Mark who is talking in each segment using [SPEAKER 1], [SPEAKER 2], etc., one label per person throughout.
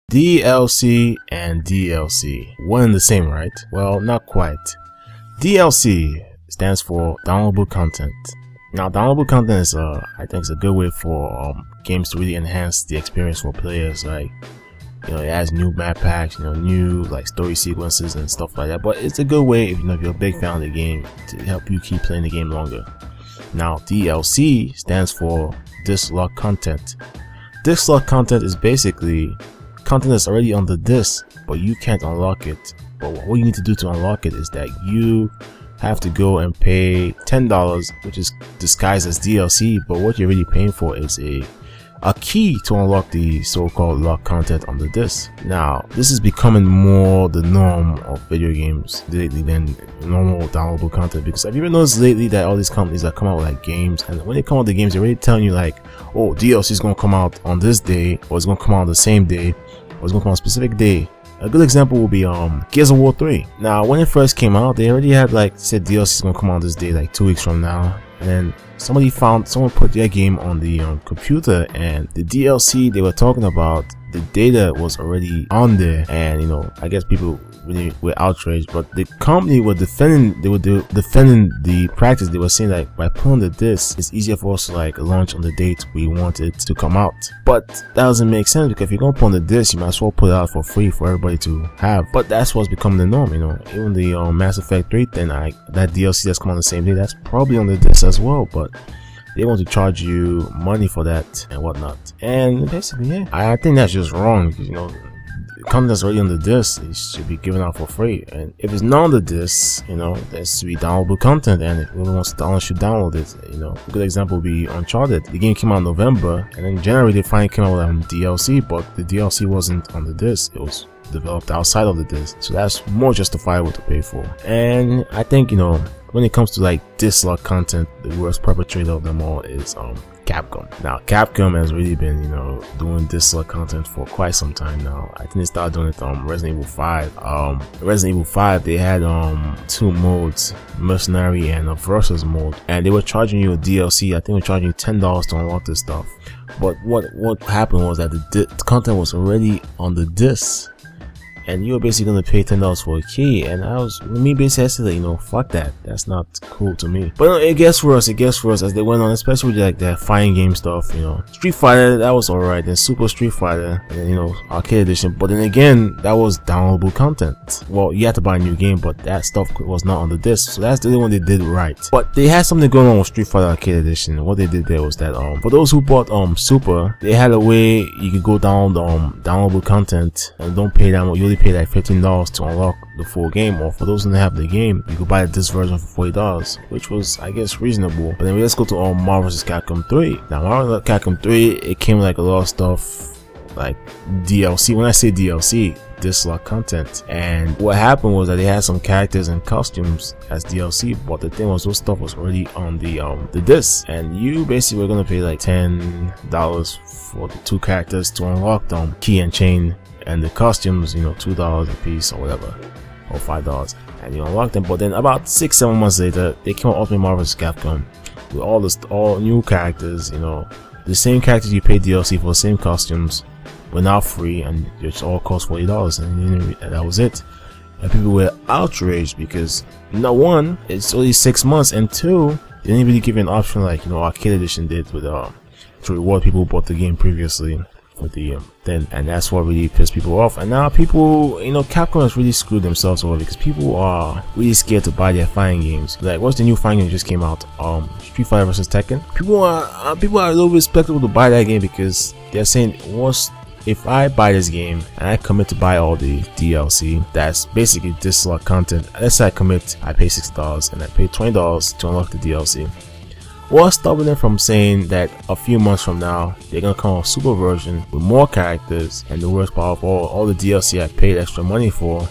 [SPEAKER 1] DLC and DLC, one and the same, right? Well, not quite. DLC stands for downloadable content. Now, downloadable content is I think it's a good way for games to really enhance the experience for players. Like, it adds new map packs, new like story sequences and stuff like that. But it's a good way if you're a big fan of the game to help you keep playing the game longer. Now, DLC stands for disc lock content. Disc lock content is basically content that's already on the disc, but you can't unlock it. But what you need to do to unlock it is that you have to go and pay $10, which is disguised as DLC, but what you're really paying for is a key to unlock the so-called locked content on the disc. Now, this is becoming more the norm of video games lately than normal downloadable content, because have you ever noticed lately that all these companies that come out with like games, and when they come out with the games, they're already telling you like, oh, DLC is going to come out on this day, or it's going to come out on the same day, or it's going to come out on a specific day. A good example will be Gears of War 3. Now, when it first came out, they already had like said DLC is going to come out this day, like 2 weeks from now, and then someone put their game on the computer, and the DLC they were talking about, the data was already on there, and I guess people really were outraged, but the company were defending the practice. They were saying like, by pulling the disc, it's easier for us to like launch on the date we want it to come out. But that doesn't make sense, because if you're gonna pull on the disc, you might as well put it out for free for everybody to have. But that's what's becoming the norm. Even the Mass Effect 3 thing, that DLC that's come on the same day, that's probably on the disc as well, but they want to charge you money for that and whatnot. And basically, yeah, I think that's just wrong, because content that's already on the disc, it should be given out for free. And if it's not on the disc, there should be downloadable content, and if anyone wants to download, should download it. A good example would be Uncharted. The game came out in November, and in January they finally came out with DLC, but the DLC wasn't on the disc, it was developed outside of the disc, so that's more justifiable to pay for. And I think when it comes to like disc lock content, the worst perpetrator of them all is Capcom. Now, Capcom has really been doing disc lock content for quite some time now. I think they started doing it on Resident Evil 5. Resident Evil 5, they had 2 modes, Mercenary and a Versus mode, and they were charging you a DLC. I think they were charging you $10 to unlock this stuff. But what happened was that the content was already on the disc, and you were basically gonna pay $10 for a key, and I said, fuck that. That's not cool to me. But it gets worse as they went on, especially with like that fighting game stuff. Street Fighter, that was alright. Then Super Street Fighter, and then Arcade Edition. But then again, that was downloadable content. Well, you had to buy a new game, but that stuff was not on the disc. So that's the only one they did right. But they had something going on with Street Fighter Arcade Edition. What they did there was that for those who bought Super, they had a way you could go down downloadable content and don't pay that much. You only pay like $15 to unlock the full game, or for those who don't have the game, you could buy this version for $40, which was, I guess, reasonable. But then let's go to Marvel vs. Capcom 3. Now, Marvel vs. Capcom 3, it came with like a lot of stuff like DLC. When I say DLC, disc lock content. And what happened was that they had some characters and costumes as DLC, but the thing was, those stuff was already on the disc, and you basically were gonna pay like $10 for the 2 characters to unlock them, key and chain, and the costumes, $2 a piece or whatever, or $5, and you unlock them. But then about 6-7 months later, they came out Ultimate Marvel vs. Capcom with all new characters. The same characters you paid DLC for, the same costumes, were now free, and it all cost $40, and that was it. And people were outraged because, one, it's only 6 months, and 2, they didn't really give you an option like Arcade Edition did with to reward people who bought the game previously with the thing, and that's what really pissed people off. And now people, Capcom has really screwed themselves over, because people are really scared to buy their fighting games. Like, what's the new fighting game that just came out? Street Fighter vs. Tekken. People are a little bit skeptical to buy that game, because they're saying, if I buy this game and I commit to buy all the DLC, that's basically disc lock content. Let's say I commit, I pay $6 and I pay $20 to unlock the DLC. What's stopping them from saying that a few months from now they're gonna come out with a super version with more characters, and the worst part of all the DLC I paid extra money for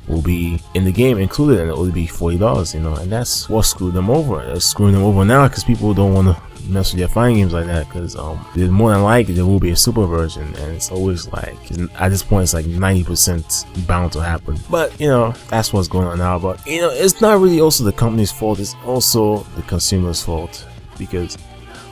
[SPEAKER 1] will be in the game included, and it will be $40, and that's what screwed them over. It's screwing them over now, because people don't want to mess with their fighting games like that, because there's more than likely there will be a super version, and it's always like, at this point it's like 90% bound to happen. But that's what's going on now. But it's not really also the company's fault, it's also the consumer's fault, because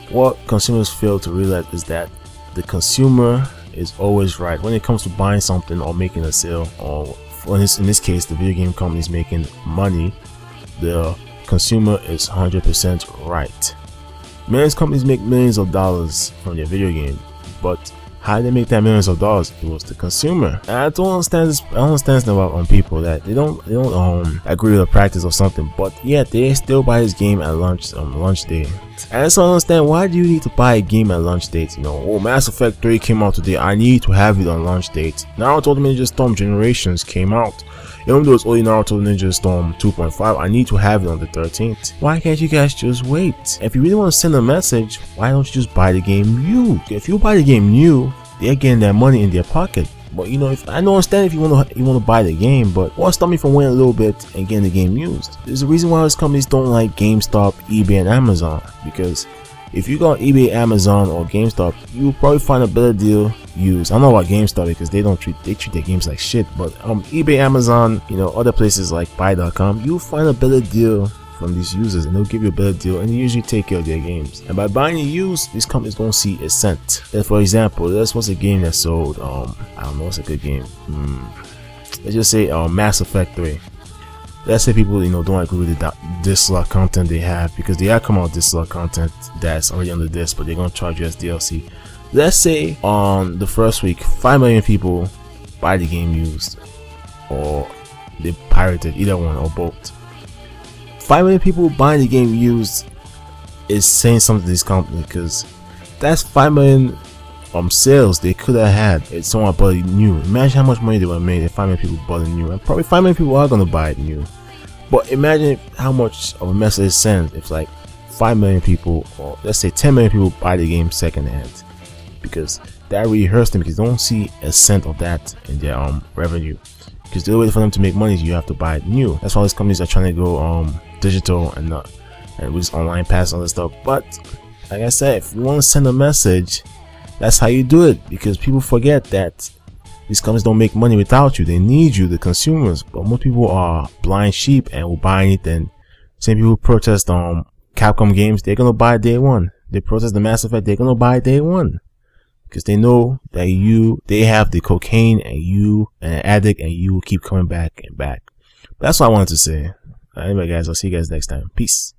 [SPEAKER 1] what consumers fail to realize is that the consumer is always right when it comes to buying something or making a sale, or in this case the video game company is making money. The consumer is 100% right. Many companies make millions of dollars from their video game, but how did they make that millions of dollars? It was the consumer. And I don't understand this. I don't understand about people that they don't agree with the practice or something, but yet they still buy this game at launch day. And I just don't understand, why do you need to buy a game at launch date? You know, oh, Mass Effect 3 came out today, I need to have it on launch date. Naruto Ninja Storm Generations came out. Even though it's only Naruto Ninja Storm 2.5, I need to have it on the 13th. Why can't you guys just wait? If you really want to send a message, why don't you just buy the game new? If you buy the game new, they're getting their money in their pocket. But you know, if I don't understand if you want to buy the game, but what's stopping me from waiting a little bit and getting the game used? There's a reason why these companies don't like GameStop, eBay, and Amazon, because if you go on eBay, Amazon, or GameStop, you'll probably find a better deal used. I don't know about GameStop because they treat their games like shit, but eBay, Amazon, you know, other places like buy.com, you'll find a better deal from these users, and they'll give you a better deal, and they usually take care of their games. And by buying it used, these companies don't see a cent. And for example, this was a game that sold I don't know, what's a good game, let's just say Mass Effect 3. Let's say people, you know, don't agree with the disc content they have, because they have come out with disc content that's already on the disc, but they're gonna charge you as DLC. Let's say on the first week 5 million people buy the game used, or they pirated, either one or both. 5 million people buying the game used is saying something to this company, because that's 5 million sales they could have had if someone bought it new. Imagine how much money they would have made if 5 million people bought it new, and probably 5 million people are gonna buy it new. But imagine how much of a message it sends if like 5 million people, or let's say 10 million people, buy the game second hand, because that really hurts them, because they don't see a cent of that in their revenue. Because the only way for them to make money is you have to buy it new. That's why these companies are trying to go digital and with online pass and all that stuff. But like I said, if you want to send a message, that's how you do it, because people forget that these companies don't make money without you. They need you, the consumers. But most people are blind sheep and will buy anything. Same people protest Capcom games, they're gonna buy day one. They protest the Mass Effect, they're gonna buy day one, because they know that they have the cocaine, and you an addict, and you will keep coming back and back. But that's what I wanted to say. Anyway guys, I'll see you guys next time. Peace.